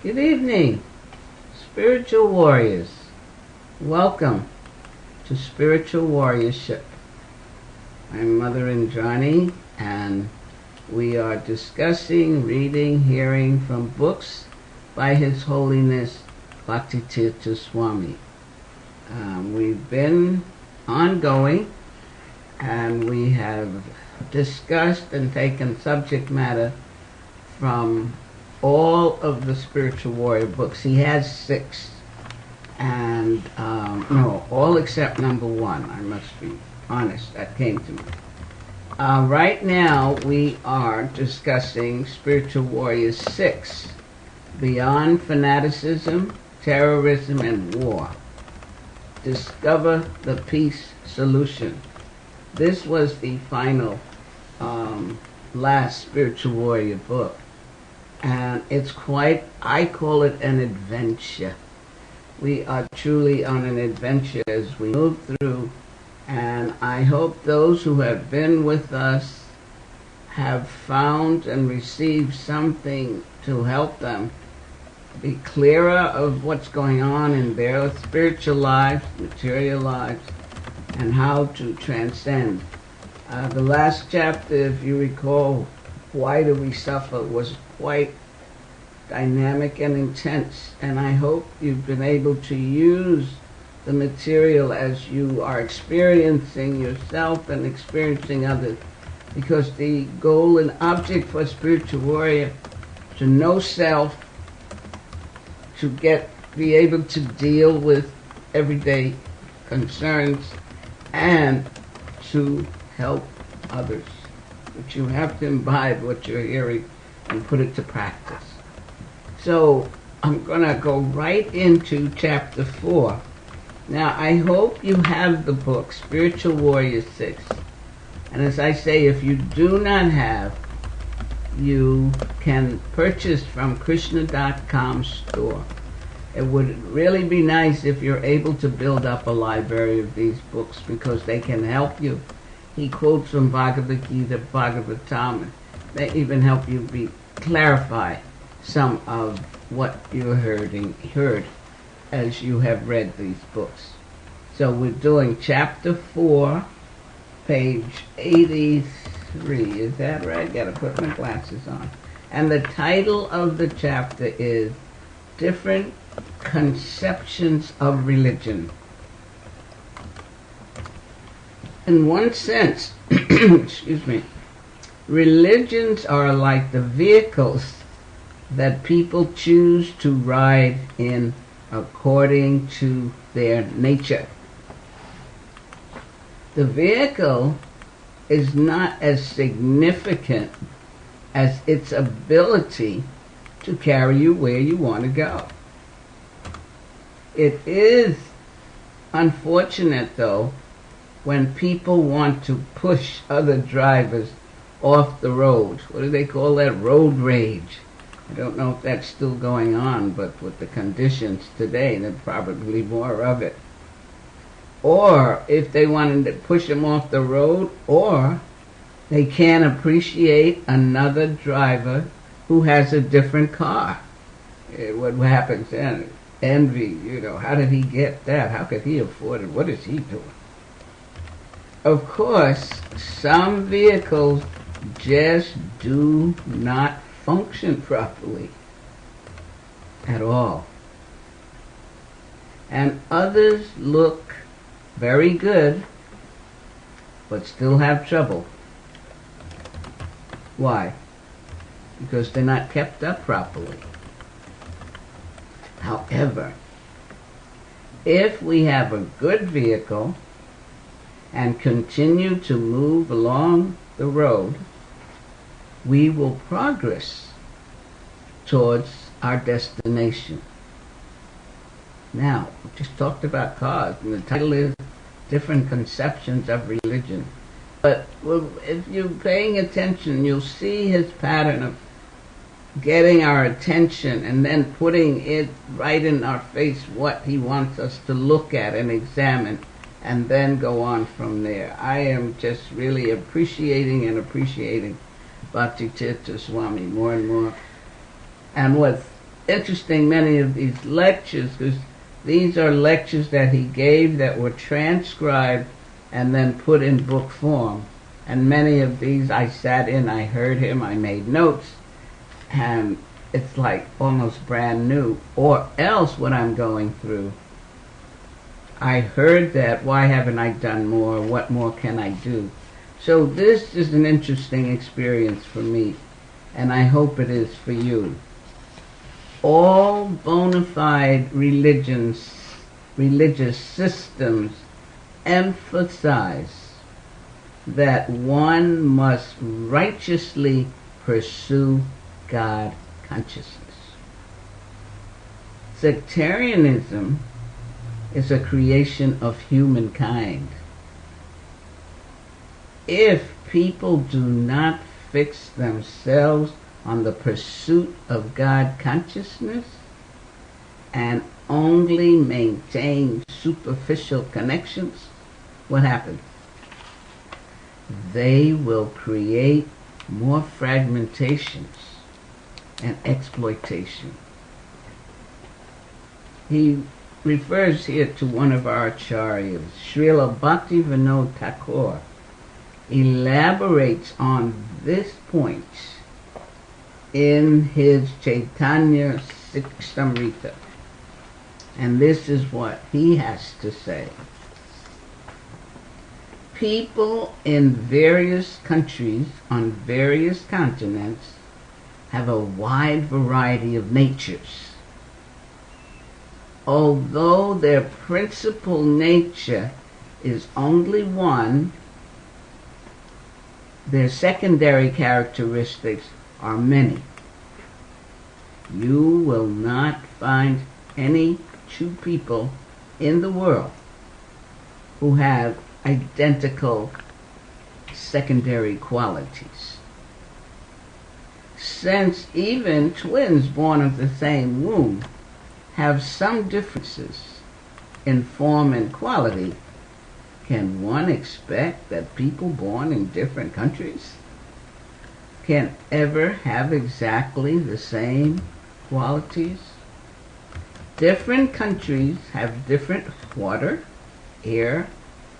Good evening, spiritual warriors. Welcome to Spiritual Warriorship. I'm Mother Indrani, and we are discussing, reading, hearing from books by His Holiness Bhaktitirtha Swami. We've been ongoing, and we have discussed and taken subject matter from all of the Spiritual Warrior books. He has 6, and no, all except number 1. I must be honest, that came to me. Right now we are discussing Spiritual Warrior 6, Beyond Fanaticism, Terrorism, and War. Discover the Peace Solution. This was the final last Spiritual Warrior book. And it's quite, I call it an adventure. We are truly on an adventure as we move through, and I hope those who have been with us have found and received something to help them be clearer of what's going on in their spiritual lives, material lives, and how to transcend. The last chapter, if you recall, Why Do We Suffer, was quite dynamic and intense, and I hope you've been able to use the material as you are experiencing yourself and experiencing others, because the goal and object for a spiritual warrior to know self, to be able to deal with everyday concerns, and to help others. But you have to imbibe what you're hearing and put it to practice. So I'm going to go right into chapter 4. Now I hope you have the book, Spiritual Warrior 6. And as I say, if you do not have, you can purchase from Krishna.com store. It would really be nice if you're able to build up a library of these books, because they can help you. He quotes from Bhagavad Gita, Bhagavatam. They even help you clarify some of what you heard as you have read these books. So we're doing chapter 4, page 83. Is that right? Gotta put my glasses on. And the title of the chapter is Different Conceptions of Religion. In one sense, excuse me, religions are like the vehicles that people choose to ride in according to their nature. The vehicle is not as significant as its ability to carry you where you want to go. It is unfortunate, though, when people want to push other drivers off the road. What do they call that? Road rage. I don't know if that's still going on, but with the conditions today, there's probably more of it. Or if they wanted to push them off the road, or they can't appreciate another driver who has a different car. What happens then? Envy, how did he get that? How could he afford it? What is he doing? Of course, some vehicles just do not function properly at all. And others look very good, but still have trouble. Why? Because they're not kept up properly. However, if we have a good vehicle and continue to move along the road, we will progress towards our destination. Now, we just talked about cars, and the title is Different Conceptions of Religion. But if you're paying attention, you'll see his pattern of getting our attention and then putting it right in our face what he wants us to look at and examine, and then go on from there. I am just really appreciating Bhaktitirtha Swami more and more. And with interesting, many of these lectures, because these are lectures that he gave that were transcribed and then put in book form. And many of these I sat in, I heard him, I made notes, and it's like almost brand new. Or else what I'm going through, I heard that, why haven't I done more? What more can I do? So this is an interesting experience for me, and I hope it is for you. All bona fide religious systems emphasize that one must righteously pursue God consciousness. Sectarianism is a creation of humankind. If people do not fix themselves on the pursuit of God consciousness and only maintain superficial connections, what happens? They will create more fragmentations and exploitation. He refers here to one of our acharyas, Srila Bhaktivinoda Thakur, elaborates on this point in his Chaitanya Sikstamrita. And this is what he has to say. People in various countries on various continents have a wide variety of natures. Although their principal nature is only one, their secondary characteristics are many. You will not find any two people in the world who have identical secondary qualities. Since even twins born of the same womb have some differences in form and quality, can one expect that people born in different countries can ever have exactly the same qualities? Different countries have different water, air,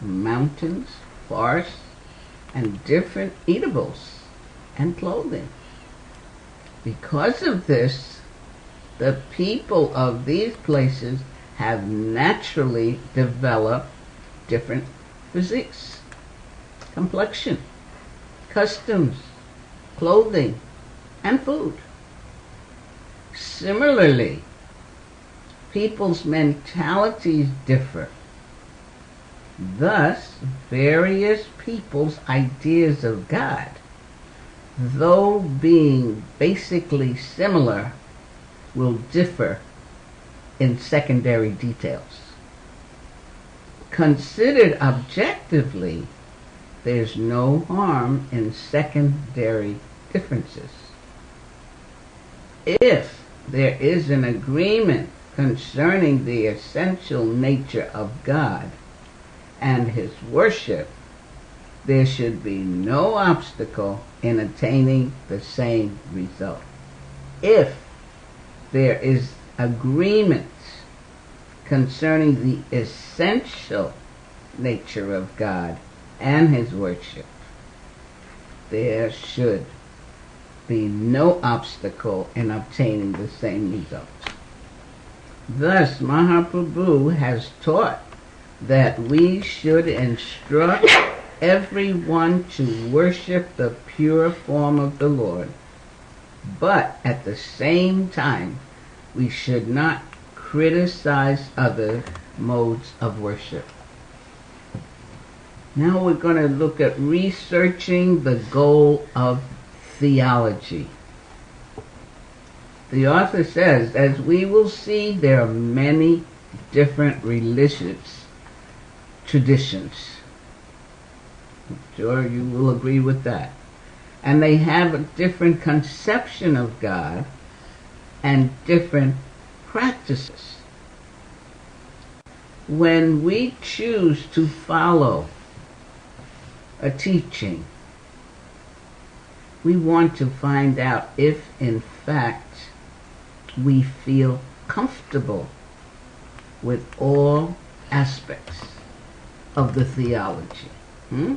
mountains, forests, and different eatables and clothing. Because of this, the people of these places have naturally developed different physiques, complexion, customs, clothing, and food. Similarly, people's mentalities differ. Thus, various people's ideas of God, though being basically similar, will differ in secondary details. Considered objectively, there's no harm in secondary differences. If there is an agreement concerning the essential nature of God and His worship, there should be no obstacle in attaining the same result. If there is agreement concerning the essential nature of God and His worship, there should be no obstacle in obtaining the same result. Thus, Mahaprabhu has taught that we should instruct everyone to worship the pure form of the Lord, but at the same time, we should not criticize other modes of worship. Now we're going to look at researching the goal of theology. The author says, as we will see, there are many different religious traditions. I'm sure you will agree with that. And they have a different conception of God and different practices. When we choose to follow a teaching, we want to find out if, in fact, we feel comfortable with all aspects of the theology. I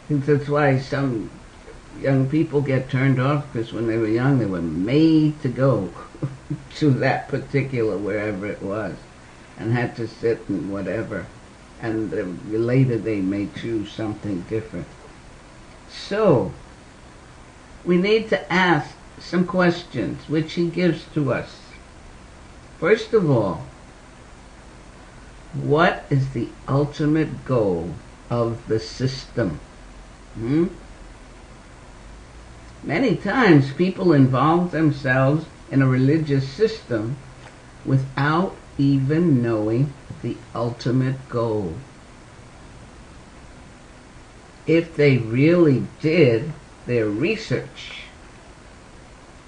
think that's why some young people get turned off, because when they were young they were made to go to that particular wherever it was and had to sit and whatever, and later they may choose something different. So we need to ask some questions which he gives to us. First of all, what is the ultimate goal of the system? Many times people involve themselves in a religious system without even knowing the ultimate goal. If they really did their research,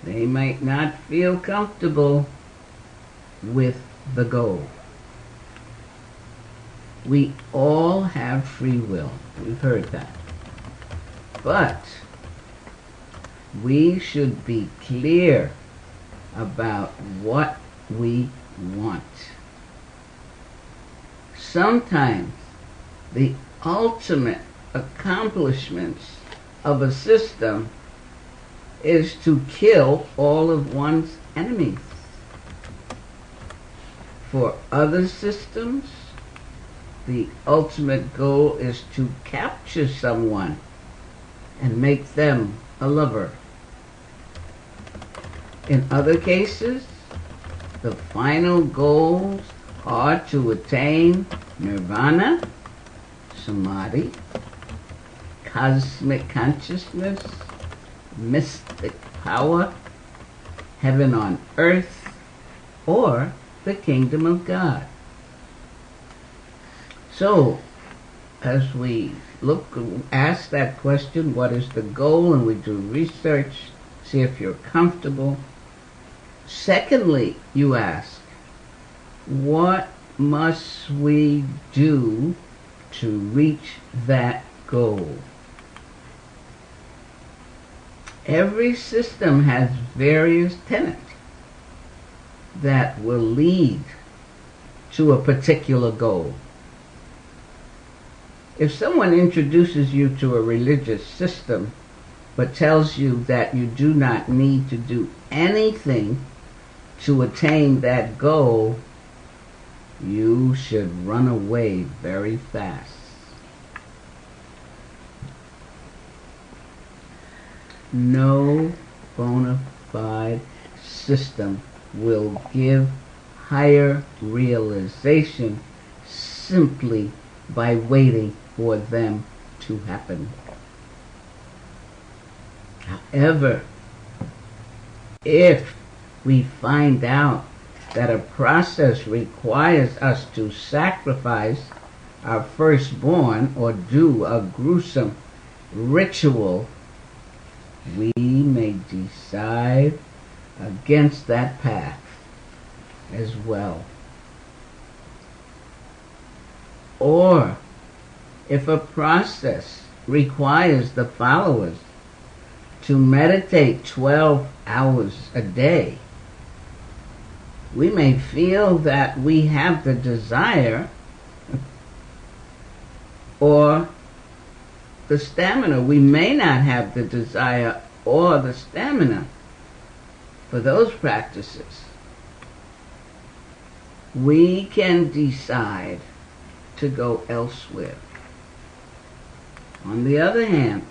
they might not feel comfortable with the goal. We all have free will. We've heard that. But we should be clear about what we want. Sometimes the ultimate accomplishments of a system is to kill all of one's enemies. For other systems, the ultimate goal is to capture someone and make them a lover. In other cases, the final goals are to attain nirvana, samadhi, cosmic consciousness, mystic power, heaven on earth, or the kingdom of God. So, as we ask that question, what is the goal, and we do research, see if you're comfortable. Secondly, you ask, what must we do to reach that goal? Every system has various tenets that will lead to a particular goal. If someone introduces you to a religious system but tells you that you do not need to do anything to attain that goal, you should run away very fast. No bona fide system will give higher realization simply by waiting for them to happen. However, if we find out that a process requires us to sacrifice our firstborn or do a gruesome ritual, we may decide against that path as well. Or if a process requires the followers to meditate 12 hours a day, we may feel that we have the desire or the stamina. We may not have the desire or the stamina for those practices. We can decide to go elsewhere. On the other hand,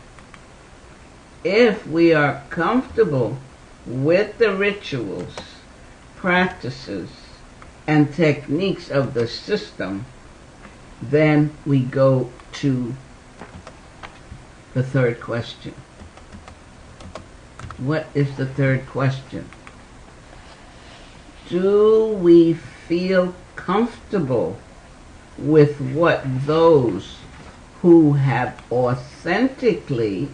if we are comfortable with the rituals, practices, and techniques of the system, then we go to the third question. What is the third question? Do we feel comfortable with what those who have authentically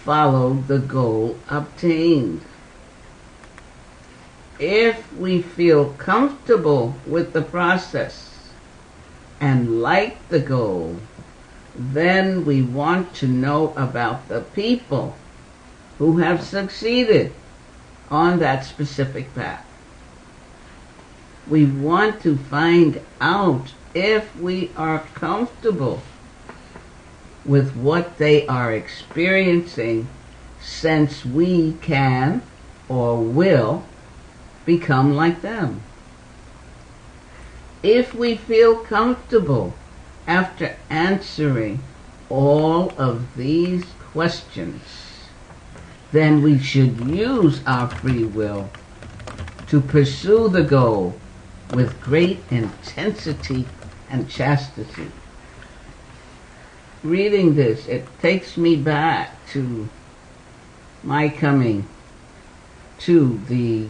followed the goal obtained? If we feel comfortable with the process and like the goal, then we want to know about the people who have succeeded on that specific path. We want to find out if we are comfortable with what they are experiencing, since we can or will become like them. If we feel comfortable after answering all of these questions, then we should use our free will to pursue the goal with great intensity and chastity. Reading this, it takes me back to my coming to the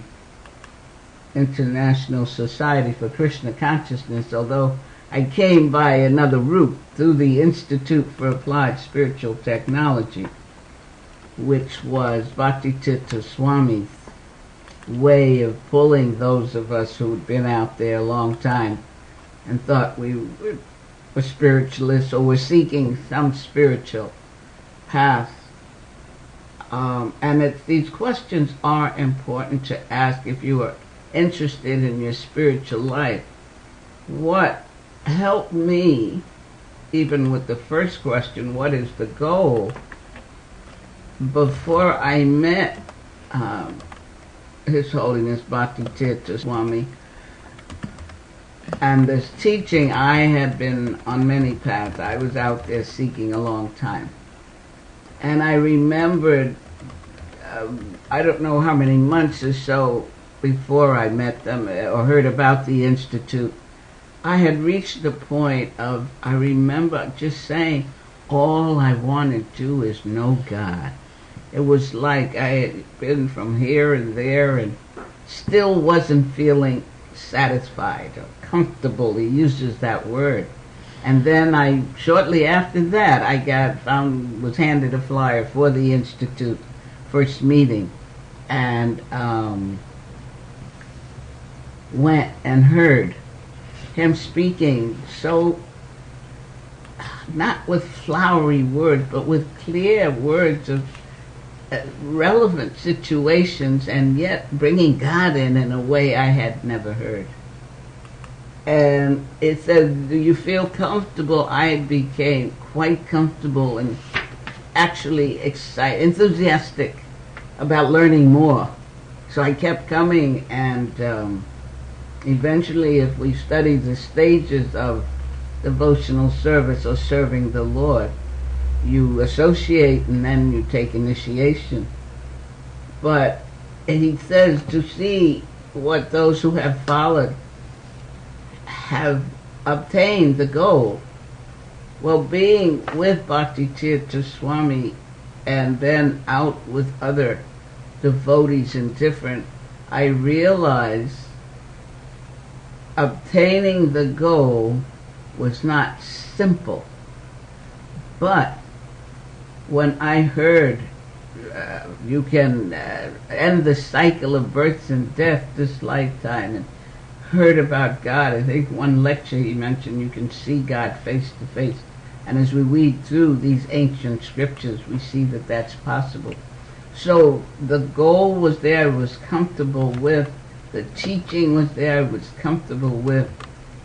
International Society for Krishna Consciousness, although I came by another route through the Institute for Applied Spiritual Technology, which was Bhaktivedanta Swami's way of pulling those of us who had been out there a long time and thought we were spiritualists or were seeking some spiritual path. And these questions are important to ask if you are interested in your spiritual life. What helped me, even with the first question, what is the goal? Before I met His Holiness Bhaktivedanta Swami and this teaching, I had been on many paths. I was out there seeking a long time. And I remembered, I don't know how many months or so before I met them or heard about the Institute, I had reached the point of, I remember just saying, all I want to do is know God. It was like I had been from here and there and still wasn't feeling satisfied or comfortable. He uses that word. And then shortly after that, was handed a flyer for the Institute first meeting, and went and heard him speaking so, not with flowery words, but with clear words of relevant situations, and yet bringing God in a way I had never heard. And it said, do you feel comfortable? I became quite comfortable and actually excited, enthusiastic about learning more. So I kept coming, and eventually, if we study the stages of devotional service or serving the Lord, you associate and then you take initiation. But he says to see what those who have followed have obtained the goal. Well, being with Bhaktivedanta Swami and then out with other devotees and different, I realized obtaining the goal was not simple. But when I heard you can end the cycle of births and death this lifetime, and heard about God, I think one lecture he mentioned you can see God face to face. And as we read through these ancient scriptures, we see that that's possible. So the goal was there, was comfortable with, the teaching was there, was comfortable with,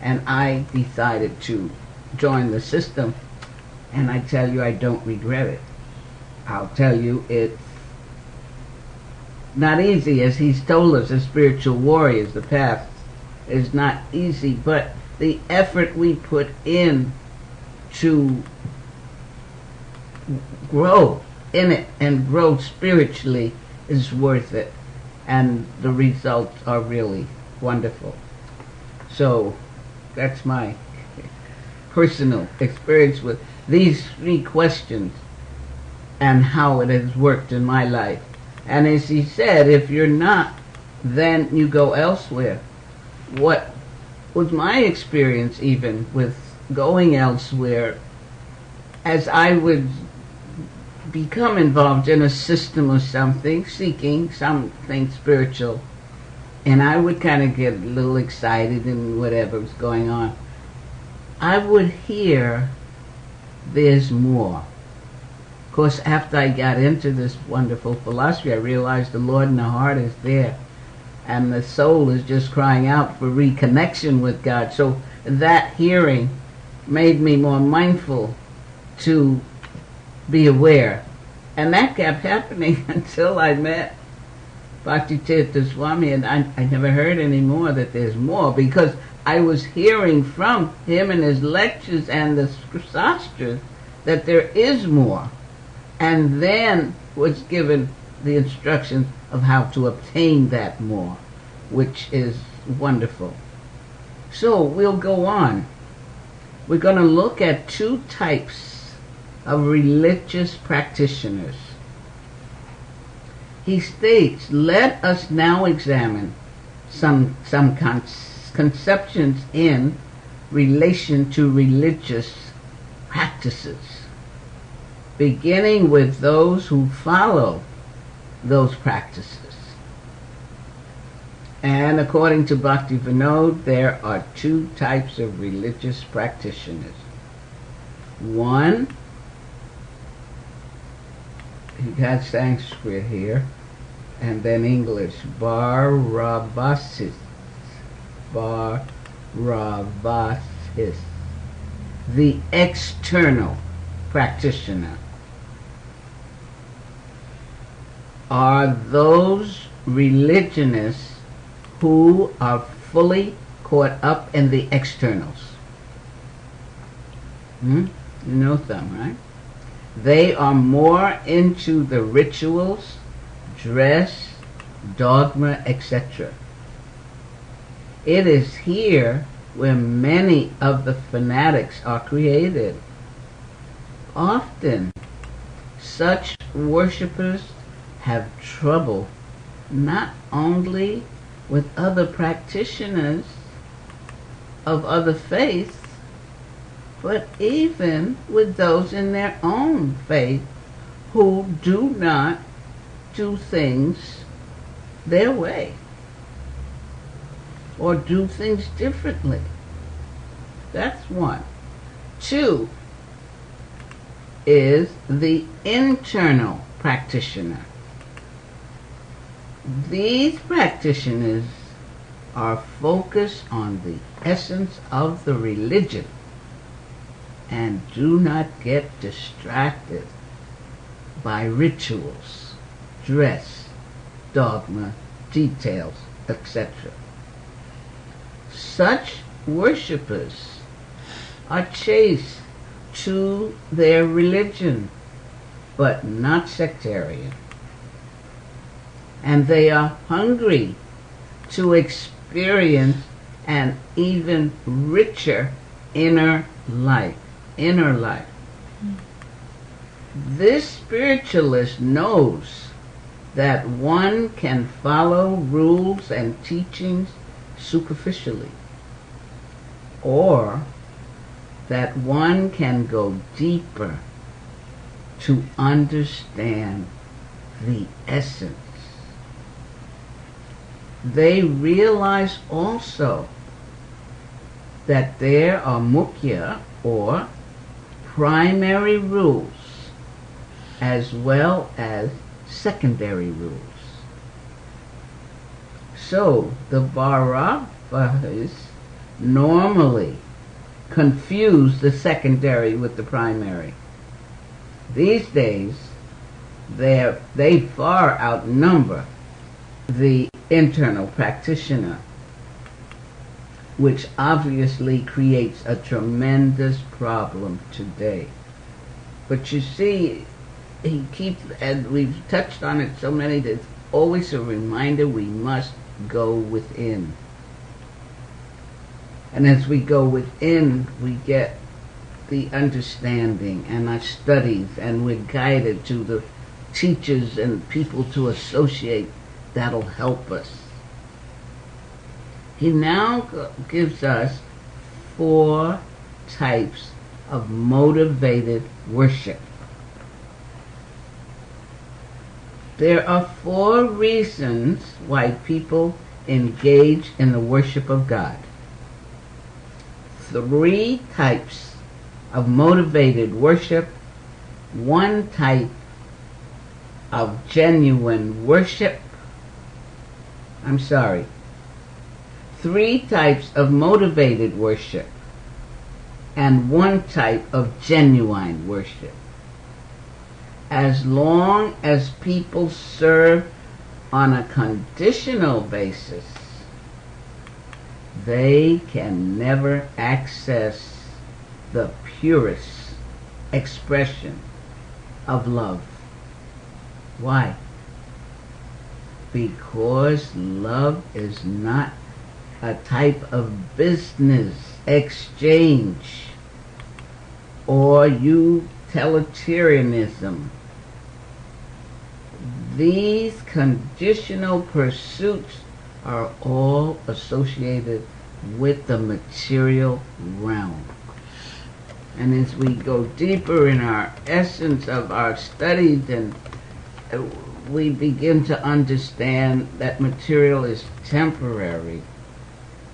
and I decided to join the system. And I tell you, I don't regret it. I'll tell you, it's not easy, as he's told us as spiritual warriors. The path is not easy, but the effort we put in to grow in it and grow spiritually is worth it, and the results are really wonderful. So that's my personal experience with these three questions and how it has worked in my life. And as he said, if you're not, then you go elsewhere. What was my experience even with going elsewhere, as I would become involved in a system or something, seeking something spiritual, and I would kind of get a little excited in whatever was going on, I would hear there's more. Of course, after I got into this wonderful philosophy, I realized the Lord in the heart is there, and the soul is just crying out for reconnection with God. So that hearing made me more mindful to be aware. And that kept happening until I met Bhakti Tirtha Swami, and I never heard any more that there's more, because I was hearing from him in his lectures and the sastras that there is more, and then was given the instructions of how to obtain that more, which is wonderful. So we'll go on. We're going to look at two types of religious practitioners. He states, let us now examine some conceptions in relation to religious practices, beginning with those who follow those practices. And according to Bhakti Vinod, there are two types of religious practitioners. One, he has Sanskrit here, and then English, Bharavasis. Bharavasis. The external practitioner are those religionists who are fully caught up in the externals. You know them, right? They are more into the rituals, dress, dogma, etc. It is here where many of the fanatics are created. Often, such worshippers have trouble not only with other practitioners of other faiths, but even with those in their own faith who do not do things their way or do things differently. That's one. Two is the internal practitioner. These practitioners are focused on the essence of the religion and do not get distracted by rituals, dress, dogma, details, etc. Such worshippers are chaste to their religion, but not sectarian. And they are hungry to experience an even richer inner life. This spiritualist knows that one can follow rules and teachings superficially, or that one can go deeper to understand the essence. They realize also that there are mukhya, or primary rules, as well as secondary rules. So the Bharavasis normally confuse the secondary with the primary. These days, they far outnumber the internal practitioner, which obviously creates a tremendous problem today. But you see, he keeps, and we've touched on it so many, there's always a reminder we must go within. And as we go within, we get the understanding and our studies, and we're guided to the teachers and people to associate that'll help us. He now gives us 4 types of motivated worship. There are 4 reasons why people engage in the worship of God. 3 types of motivated worship one type of genuine worship. I'm sorry. 3 types of motivated worship and 1 type of genuine worship. As long as people serve on a conditional basis, they can never access the purest expression of love. Why? Because love is not a type of business exchange or utilitarianism. These conditional pursuits are all associated with the material realm. And as we go deeper in our essence of our studies, and we begin to understand that material is temporary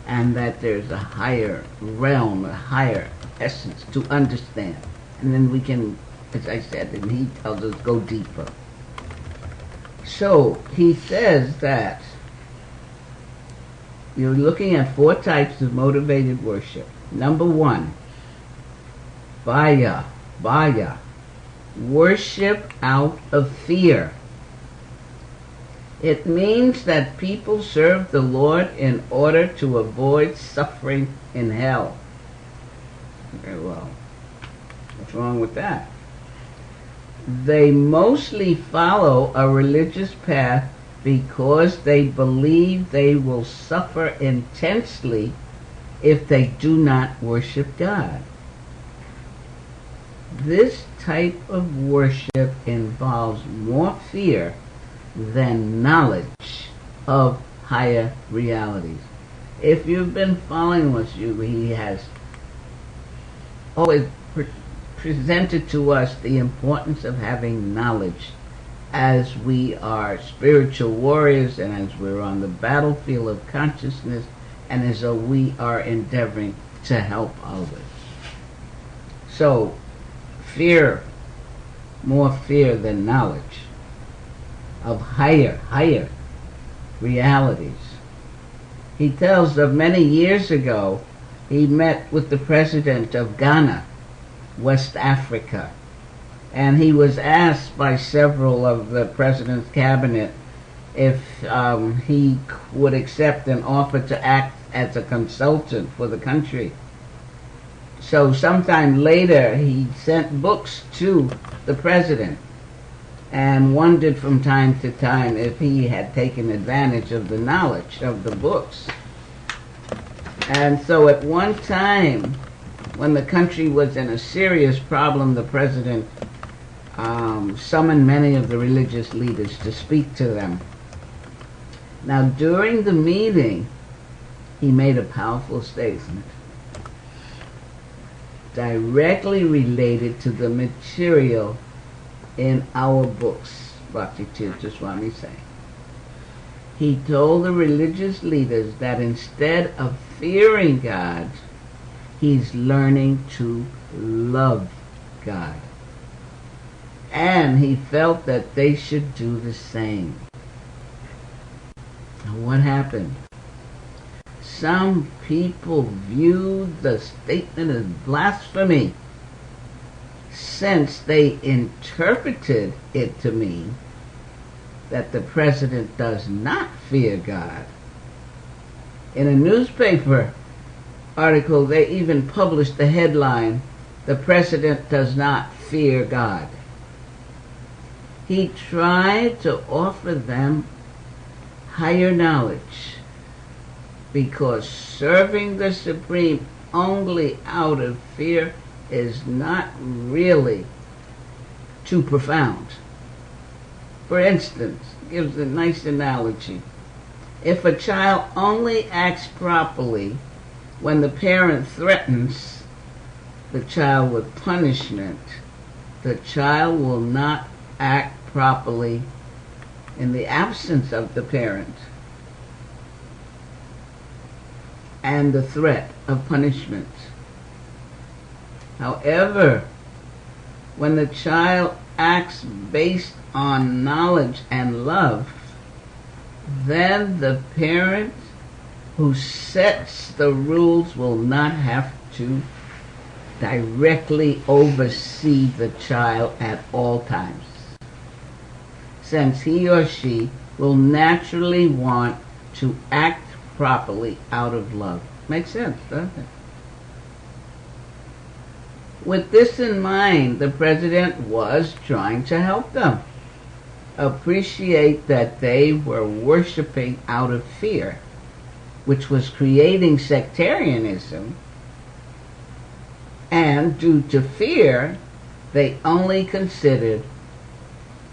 and that there's a higher realm, a higher essence to understand. And then we can, as I said, and he tells us, go deeper. So he says that you're looking at 4 types of motivated worship. Number 1, Baya, worship out of fear. It means that people serve the Lord in order to avoid suffering in hell. Very well. What's wrong with that? They mostly follow a religious path because they believe they will suffer intensely if they do not worship God. This type of worship involves more fear than knowledge of higher realities. If you've been following us, he has always presented to us the importance of having knowledge as we are spiritual warriors and as we're on the battlefield of consciousness and as we are endeavoring to help others. So, fear, more fear than knowledge of higher realities. He tells of many years ago, he met with the president of Ghana, West Africa, and he was asked by several of the president's cabinet if he would accept an offer to act as a consultant for the country. So sometime later he sent books to the president and wondered from time to time if he had taken advantage of the knowledge of the books. And so at one time, when the country was in a serious problem, the president summoned many of the religious leaders to speak to them. Now, during the meeting, he made a powerful statement directly related to the material in our books, Bhakti Tirtha Swami saying. He told the religious leaders that instead of fearing God, he's learning to love God. And he felt that they should do the same. Now what happened? Some people viewed the statement as blasphemy, since they interpreted it to mean that the president does not fear God. In a newspaper article, they even published the headline, "The President Does Not Fear God." He tried to offer them higher knowledge, because serving the Supreme only out of fear is not really too profound. For instance, gives a nice analogy. If a child only acts properly when the parent threatens the child with punishment, the child will not act properly in the absence of the parent and the threat of punishment. However, when the child acts based on knowledge and love, then the parent who sets the rules will not have to directly oversee the child at all times, since he or she will naturally want to act properly out of love. Makes sense, doesn't it? With this in mind, the president was trying to help them appreciate that they were worshiping out of fear, which was creating sectarianism, and due to fear, they only considered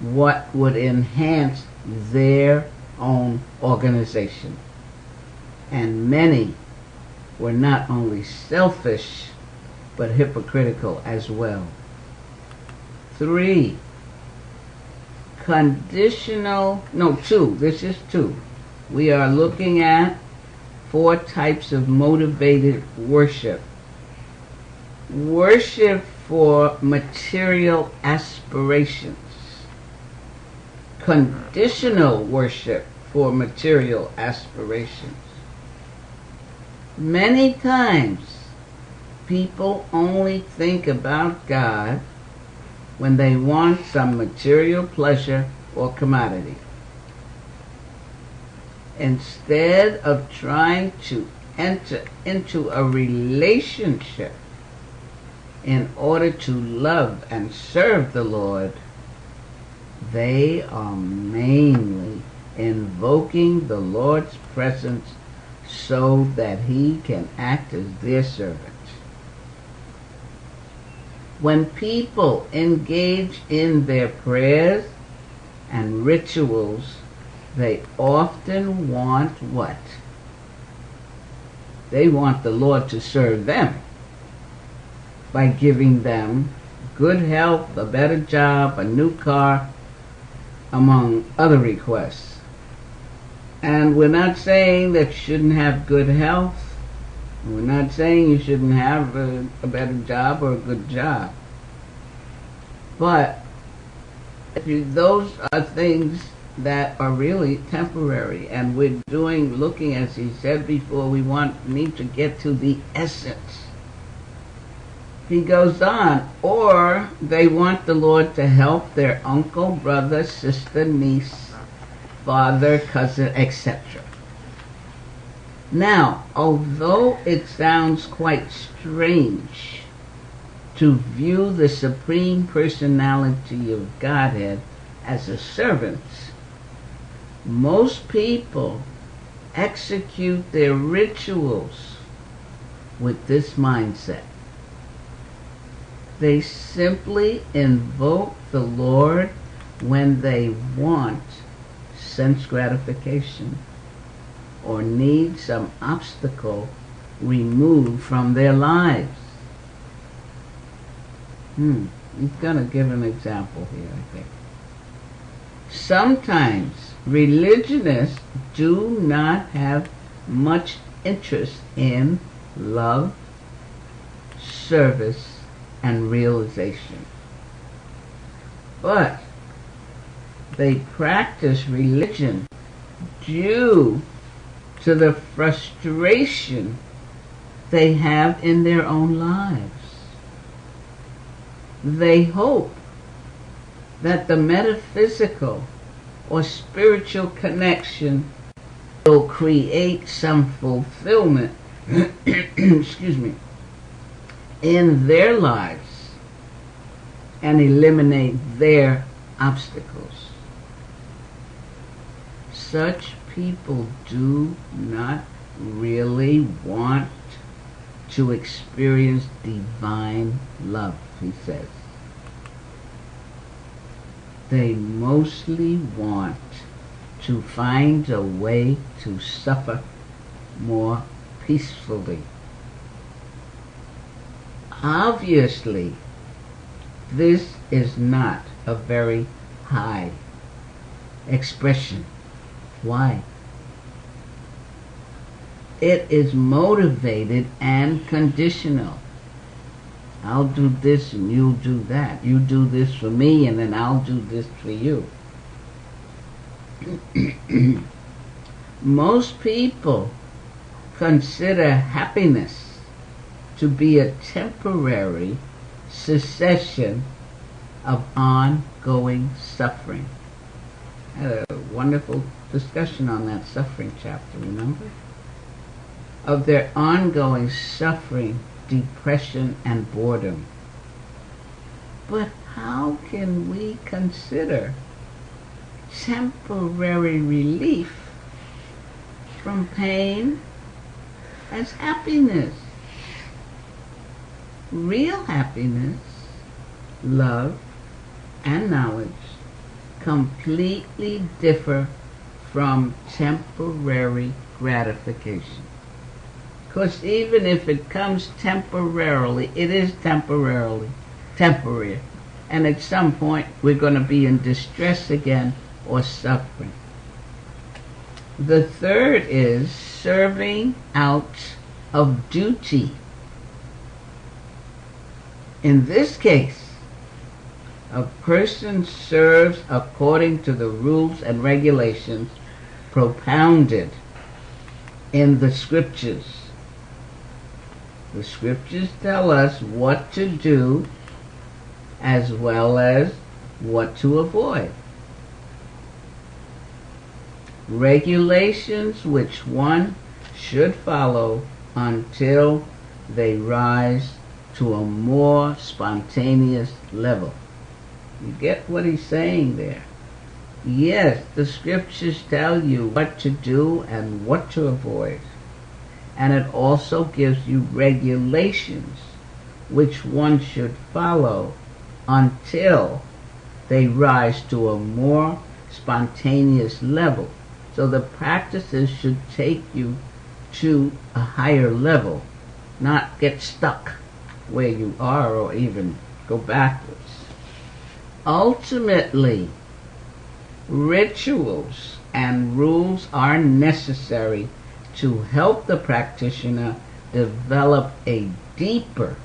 what would enhance their own organization. And many were not only selfish, but hypocritical as well. 2. This is 2. We are looking at 4 types of motivated worship. Worship for material aspirations. Conditional worship for material aspirations. Many times, people only think about God when they want some material pleasure or commodity, instead of trying to enter into a relationship in order to love and serve the Lord. They are mainly invoking the Lord's presence so that he can act as their servant. When people engage in their prayers and rituals, they often want what? They want the Lord to serve them by giving them good health, a better job, a new car, among other requests. And we're not saying that you shouldn't have good health. We're not saying you shouldn't have a better job or a good job. But those are things that are really temporary, and we're looking, as he said before, we need to get to the essence. He goes on, or they want the Lord to help their uncle, brother, sister, niece, father, cousin, etc. Now, although it sounds quite strange to view the Supreme Personality of Godhead as a servant, most people execute their rituals with this mindset. They simply invoke the Lord when they want sense gratification or need some obstacle removed from their lives. He's going to give an example here, I think. Sometimes religionists do not have much interest in love, service, and realization. But they practice religion due to the frustration they have in their own lives. They hope that the metaphysical or spiritual connection will create some fulfillment excuse me, in their lives and eliminate their obstacles. Such people do not really want to experience divine love, he says. They mostly want to find a way to suffer more peacefully. Obviously, this is not a very high expression. Why? It is motivated and conditional. I'll do this and you'll do that. You do this for me and then I'll do this for you. Most people consider happiness to be a temporary cessation of ongoing suffering. I had a wonderful discussion on that suffering chapter, remember? Of their ongoing suffering, depression, and boredom. But how can we consider temporary relief from pain as happiness? Real happiness, love, and knowledge completely differ from temporary gratification. Because even if it comes temporarily, it is temporary. And at some point, we're going to be in distress again or suffering. The third is serving out of duty. In this case, a person serves according to the rules and regulations propounded in the scriptures. The scriptures tell us what to do as well as what to avoid. Regulations which one should follow until they rise to a more spontaneous level. You get what he's saying there? Yes, the scriptures tell you what to do and what to avoid. And it also gives you regulations which one should follow until they rise to a more spontaneous level. So the practices should take you to a higher level, not get stuck where you are or even go backwards. Ultimately, rituals and rules are necessary to help the practitioner develop a deeper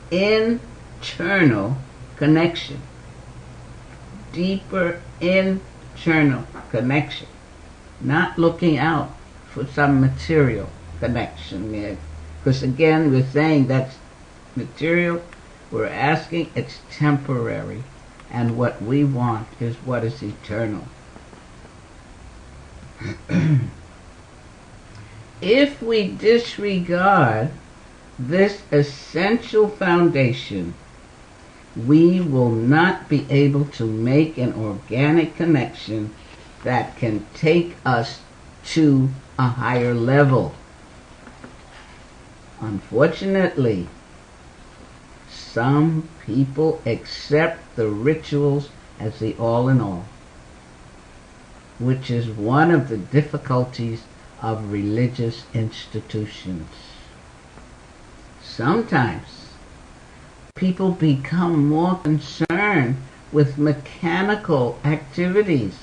internal connection. Deeper internal connection. Not looking out for some material connection. Because again, we're saying that's material. We're asking it's temporary. And what we want is what is eternal. If we disregard this essential foundation, we will not be able to make an organic connection that can take us to a higher level. Unfortunately, some people accept the rituals as the all in all, which is one of the difficulties of religious institutions. Sometimes people become more concerned with mechanical activities,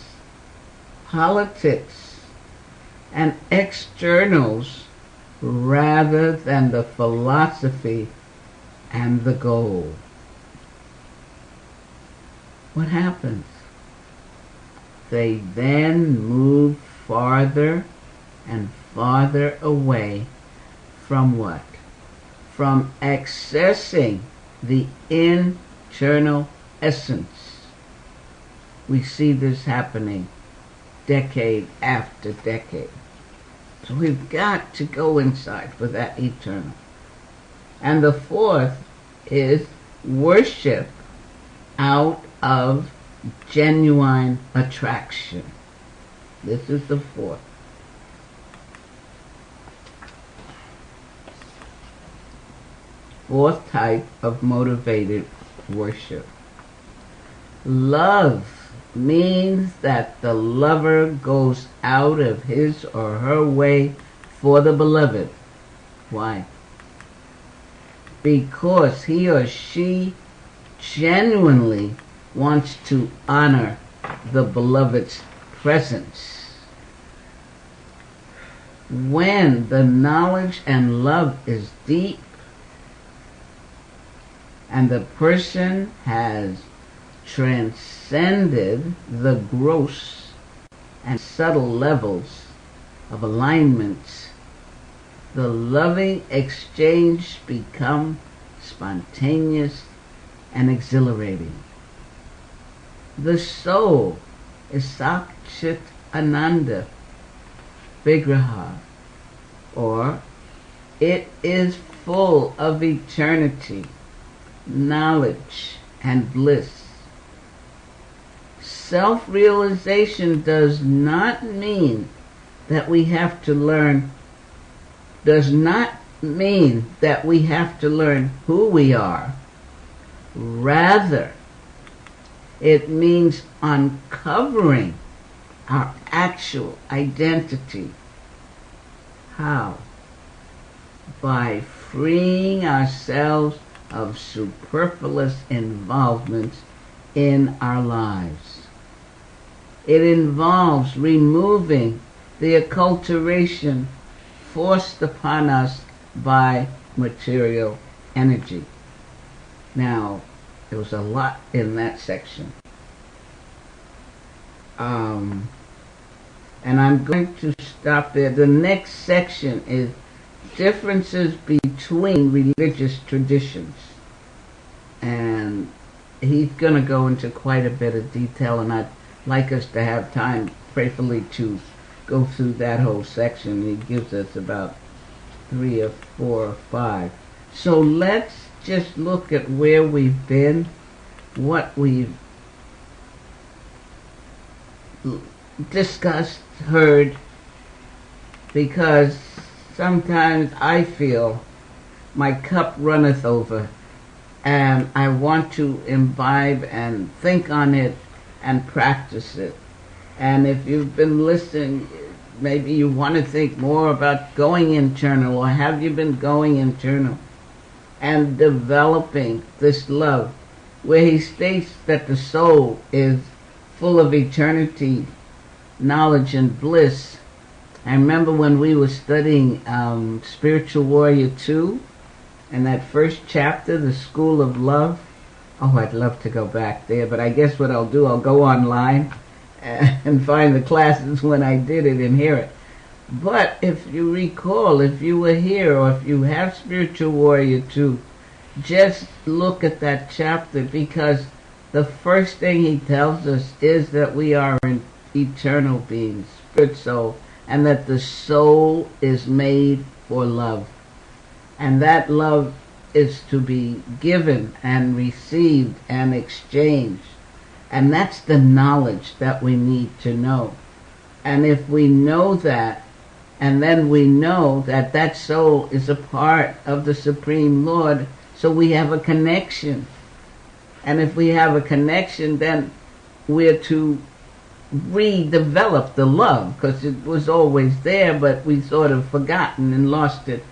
politics, and externals rather than the philosophy and the goal. What happens? They then move farther and farther away from what? From accessing the internal essence. We see this happening decade after decade. So we've got to go inside for that eternal. And the fourth is worship out of genuine attraction. This is the fourth. Fourth type of motivated worship. Love means that the lover goes out of his or her way for the beloved. Why? Because he or she genuinely wants to honor the beloved's presence. When the knowledge and love is deep, and the person has transcended the gross and subtle levels of alignments, the loving exchange becomes spontaneous and exhilarating. The soul is Sakchit Ananda Vigraha, or it is full of eternity, knowledge, and bliss. Self-realization does not mean that we have to learn, who we are. Rather, it means uncovering our actual identity. How? By freeing ourselves of superfluous involvements in our lives. It involves removing the acculturation forced upon us by material energy. Now, there was a lot in that section. And I'm going to stop there. The next section is differences between religious traditions. And he's going to go into quite a bit of detail, and I'd like us to have time, prayerfully, to go through that whole section. He gives us about 3 or 4 or 5. So let's just look at where we've been, what we've discussed, heard, because sometimes I feel my cup runneth over and I want to imbibe and think on it and practice it. And if you've been listening, maybe you want to think more about going internal, or have you been going internal and developing this love, where he states that the soul is full of eternity, knowledge, and bliss. I remember when we were studying Spiritual Warrior 2, and that first chapter, The School of Love. Oh, I'd love to go back there, but I guess what I'll do, I'll go online and find the classes when I did it and hear it. But if you recall, if you were here, or if you have Spiritual Warrior 2, just look at that chapter, because the first thing he tells us is that we are an eternal beings, spirit, soul, and that the soul is made for love. And that love is to be given and received and exchanged. And that's the knowledge that we need to know. And if we know that, and then we know that that soul is a part of the Supreme Lord, so we have a connection. And if we have a connection, then we're to redevelop the love, because it was always there, but we sort of forgotten and lost it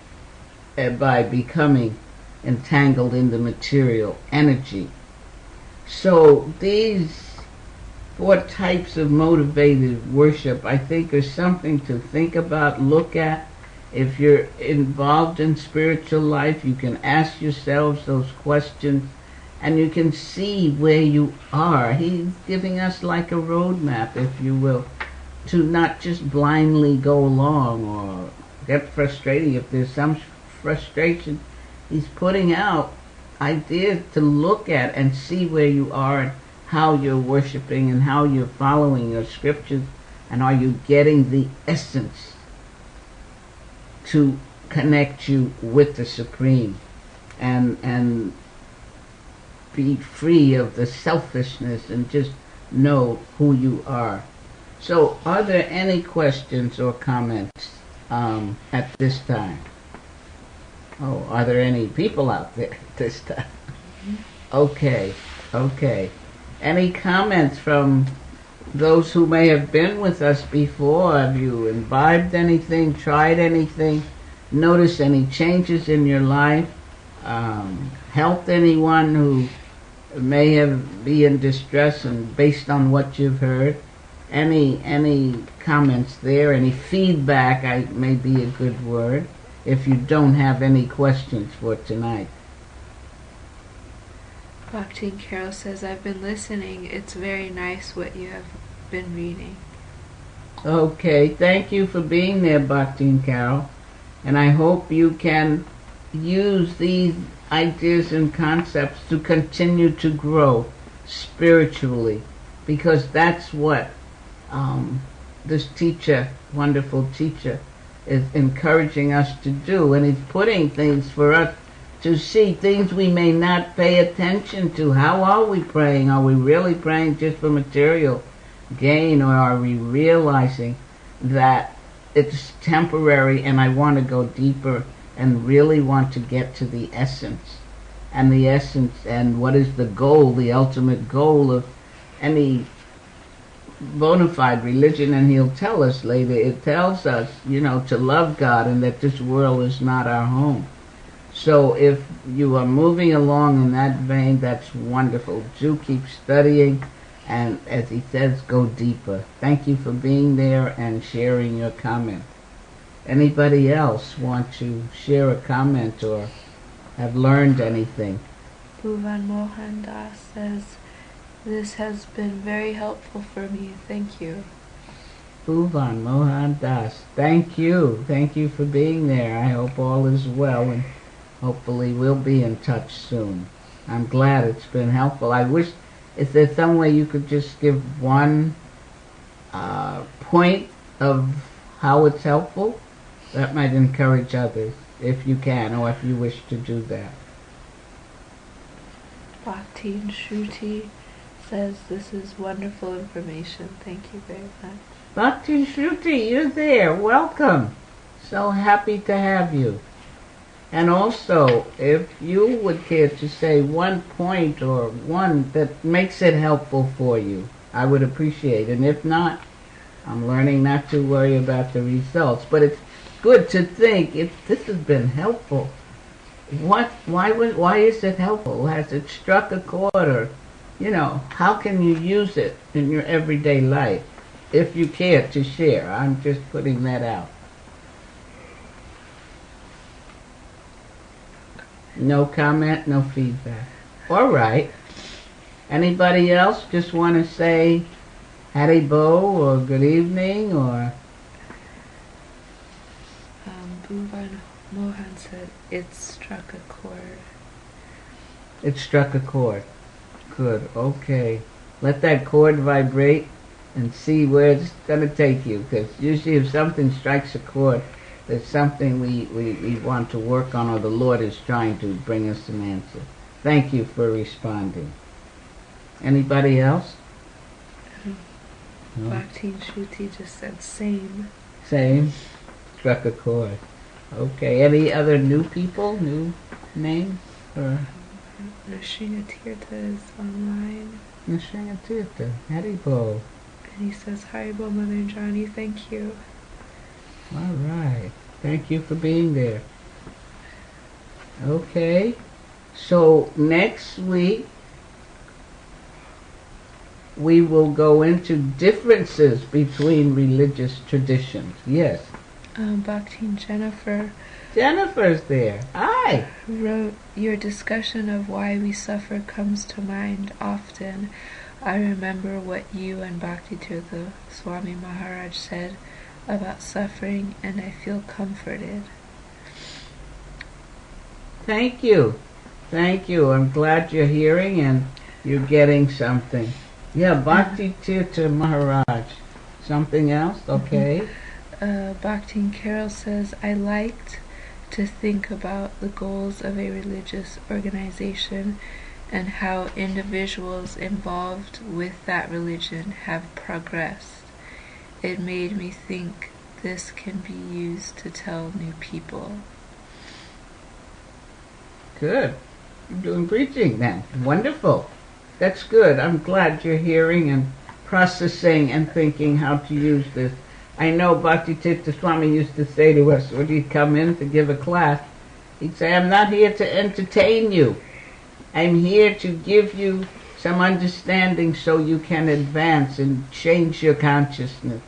by becoming entangled in the material energy. So these 4 types of motivated worship, I think, are something to think about, look at. If you're involved in spiritual life, you can ask yourselves those questions, and you can see where you are. He's giving us like a roadmap, if you will, to not just blindly go along or get frustrated. If there's some frustration, he's putting out ideas to look at and see where you are and how you're worshiping and how you're following your scriptures, and are you getting the essence to connect you with the Supreme and be free of the selfishness and just know who you are. So are there any questions or comments at this time? Oh, are there any people out there at this time? Okay. Any comments from those who may have been with us before? Have you imbibed anything, tried anything, noticed any changes in your life, helped anyone who may be in distress, and based on what you've heard? Any comments there? Any feedback may be a good word, if you don't have any questions for tonight. Bhakti Carol says, I've been listening. It's very nice what you have been reading. Okay, thank you for being there, Bhakti and Carol. And I hope you can use these ideas and concepts to continue to grow spiritually, because that's what this teacher, wonderful teacher, is encouraging us to do. And he's putting things for us to see, things we may not pay attention to. How are we praying? Are we really praying just for material gain, or are we realizing that it's temporary and I want to go deeper and really want to get to the essence? And the essence, and what is the goal, the ultimate goal of any bona fide religion? And he'll tell us later, it tells us, to love God and that this world is not our home. So if you are moving along in that vein, that's wonderful. Do keep studying, and as he says, go deeper. Thank you for being there and sharing your comment. Anybody else want to share a comment or have learned anything? Bhuvan Mohan Das says, this has been very helpful for me. Thank you. Bhuvan Mohan Das, thank you. Thank you for being there. I hope all is well, and hopefully we'll be in touch soon. I'm glad it's been helpful. I wish, is there some way you could just give one point of how it's helpful? That might encourage others, if you can, or if you wish to do that. Bhakti Shruti says, this is wonderful information. Thank you very much. Bhakti Shruti, you're there. Welcome. So happy to have you. And also, if you would care to say one point or one that makes it helpful for you, I would appreciate it. And if not, I'm learning not to worry about the results. But it's good to think, if this has been helpful, why is it helpful? Has it struck a chord? Or, how can you use it in your everyday life? If you care to share. I'm just putting that out. No comment, no feedback. All right. Anybody else just want to say Haribo or good evening or? Bhuvan Mohan said, it struck a chord. It struck a chord. Good. Okay. Let that chord vibrate and see where it's going to take you. Because usually if something strikes a chord, there's something we want to work on, or the Lord is trying to bring us an answer. Thank you for responding. Anybody else? No? Bhakti Shruti just said same. Same. Struck a chord. Okay. Any other new people? New names? Or Nrsinga Tirtha is online. Nrsinga Tirtha. Haribo. And he says, Haribo, Mother and Johnny, thank you. All right. Thank you for being there. Okay. So next week we will go into differences between religious traditions. Yes. Bhakti and Jennifer's there. Hi. Wrote, your discussion of why we suffer comes to mind often. I remember what you and Bhakti Tirtha Swami Maharaj said about suffering, and I feel comforted. Thank you. Thank you. I'm glad you're hearing and you're getting something. Yeah, Bhakti Tirtha Maharaj. Something else? Okay. Bhakti and Carol says, I liked to think about the goals of a religious organization and how individuals involved with that religion have progressed. It made me think this can be used to tell new people. Good. You're doing preaching then. Wonderful. That's good. I'm glad you're hearing and processing and thinking how to use this. I know Bhakti Tirtha Swami used to say to us when he'd come in to give a class, he'd say, I'm not here to entertain you. I'm here to give you some understanding so you can advance and change your consciousness.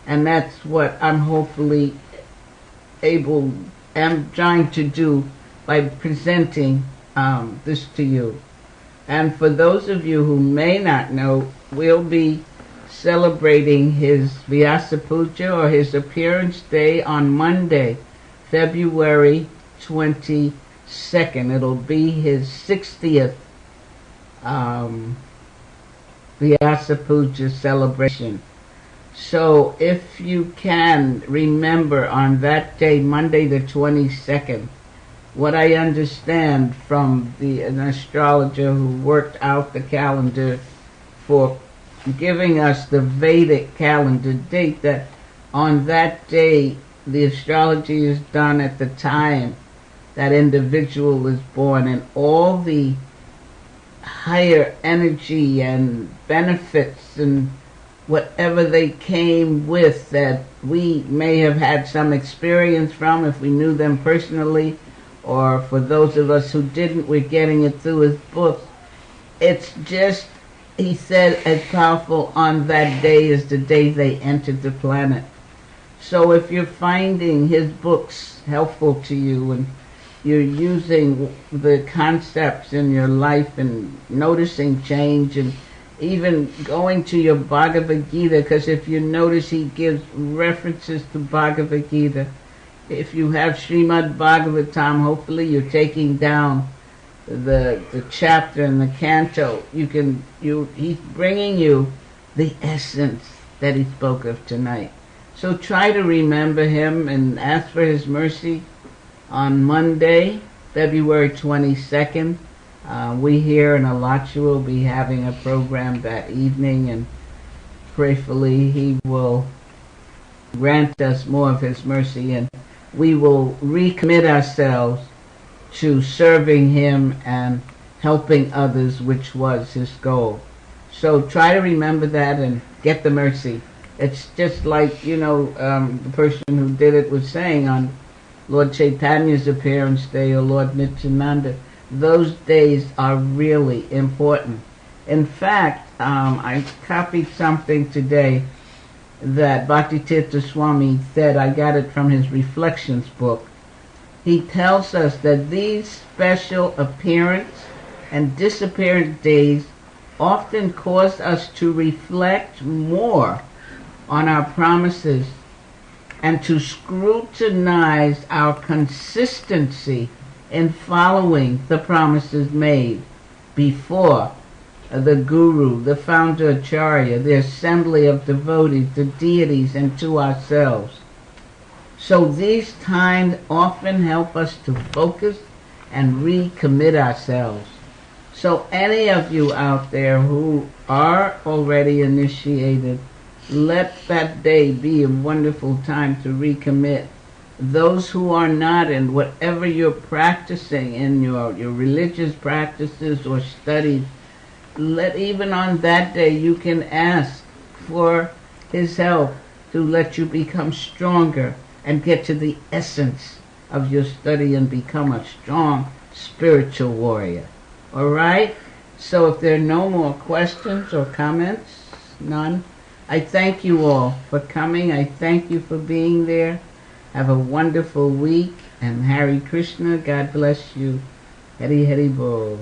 And that's what I'm hopefully am trying to do by presenting this to you. And for those of you who may not know, we'll be celebrating his Vyasa Puja, or his appearance day, on Monday, February 22nd. It'll be his 60th Vyasa Puja celebration. So if you can remember on that day, Monday the 22nd, what I understand from an astrologer who worked out the calendar for giving us the Vedic calendar date, that on that day the astrology is done at the time that individual is born, and all the higher energy and benefits and whatever they came with that we may have had some experience from if we knew them personally, or for those of us who didn't, we're getting it through his book. It's just, he said, as powerful on that day as the day they entered the planet. So if you're finding his books helpful to you, and you're using the concepts in your life and noticing change, and even going to your Bhagavad Gita, because if you notice he gives references to Bhagavad Gita. If you have Srimad Bhagavatam, hopefully you're taking down the chapter and the canto. He's bringing you the essence that he spoke of tonight. So try to remember him and ask for his mercy on Monday, February 22nd. We here in Alachua will be having a program that evening, and prayerfully he will grant us more of his mercy, and we will recommit ourselves to serving him and helping others, which was his goal. So try to remember that and get the mercy. It's just like, the person who did it was saying on Lord Chaitanya's appearance day, or Lord Nityananda, those days are really important. In fact, I copied something today that Bhaktitirtha Swami said. I got it from his Reflections book. He tells us that these special appearance and disappearance days often cause us to reflect more on our promises and to scrutinize our consistency in following the promises made before the Guru, the founder Acharya, the assembly of devotees, the deities, and to ourselves. So these times often help us to focus and recommit ourselves. So any of you out there who are already initiated, let that day be a wonderful time to recommit. Those who are not, and whatever you're practicing in your religious practices or studies, even on that day you can ask for his help to let you become stronger and get to the essence of your study and become a strong spiritual warrior. All right? So if there are no more questions or comments, none, I thank you all for coming. I thank you for being there. Have a wonderful week, and Hare Krishna. God bless you. Hari Hari Bol.